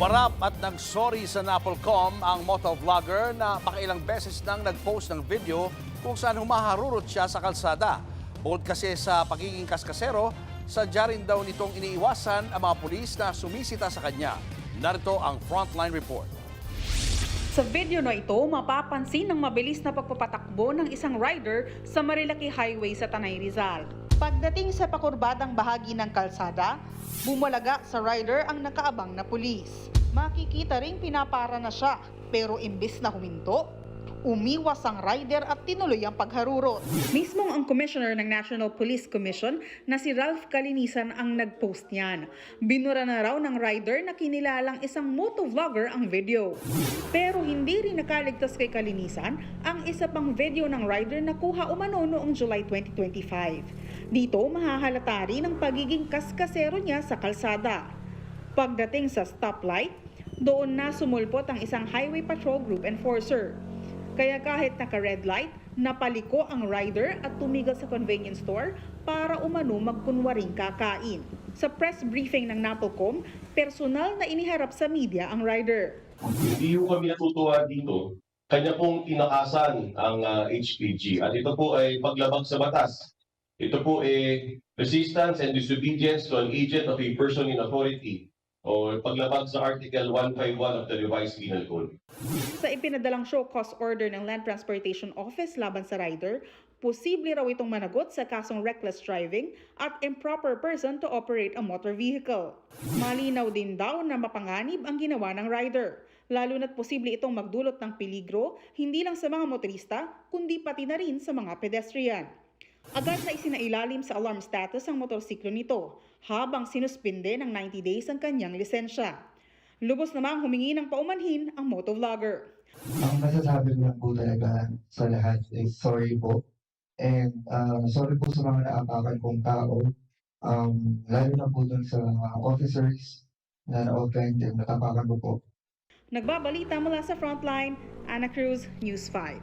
Umarap at nag-sorry sa NAPOLCOM ang motovlogger na makailang beses nang nag-post ng video kung saan humaharurot siya sa kalsada. Bukod kasi sa pagiging kaskasero, sadya rin daw nitong iniiwasan ang mga pulis na sumisita sa kanya. Narito ang Frontline Report. Sa video na ito, mapapansin ang mabilis na pagpapatakbo ng isang rider sa Marilaki Highway sa Tanay Rizal. Pagdating sa pakurbadang bahagi ng kalsada, bumalaga sa rider ang nakaabang na pulis. Makikita ring pinapara na siya, pero imbis na huminto, umiwas ang rider at tinuloy ang pagharurot. Mismong ang Commissioner ng National Police Commission na si Ralph Kalinisan ang nag-post niyan. Binura na raw ng rider na kinilalang isang motovlogger ang video. Pero hindi rin nakaligtas kay Kalinisan ang isa pang video ng rider na kuha umano noong July 2025. Dito mahahalata rin ang pagiging kaskasero niya sa kalsada. Pagdating sa stoplight, doon na sumulpot ang isang highway patrol group enforcer. Kaya kahit naka-red light, napaliko ang rider at tumigil sa convenience store para umano magkunwaring kakain. Sa press briefing ng NAPOLCOM, personal na iniharap sa media ang rider. Hindi po kami natutuwa dito. Kanya pong tinakasan ang HPG at ito po ay paglabag sa batas. Ito po ay resistance and disobedience to an agent of a person in authority o paglabag sa Article 151 of the Revised Penal Code. Sa ipinadalang show cause order ng Land Transportation Office laban sa rider, posible raw itong managot sa kasong reckless driving at improper person to operate a motor vehicle. Malinaw din daw na mapanganib ang ginawa ng rider, lalo na't posible itong magdulot ng peligro hindi lang sa mga motorista kundi pati na rin sa mga pedestrian. Agad na isinailalim sa alarm status ang motorsiklo nito habang sinuspinde ng 90 days ang kanyang lisensya. Lubos namang humingi ng paumanhin ang motovlogger. Ang masasabi ko lang po talaga sa lahat is sorry po. And sorry po sa mga naapakan kong tao. Lalo na po dun sa mga officers na na-offend and natapakan ko po. Nagbabalita mula sa Frontline, Ana Cruz, News 5.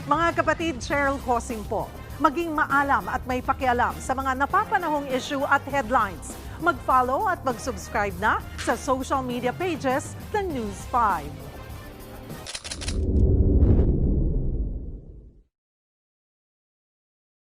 Mga kapatid, Cheryl Cosing po. Maging maalam at may pakialam sa mga napapanahong issue at headlines. Mag-follow at mag-subscribe na sa social media pages ng News 5.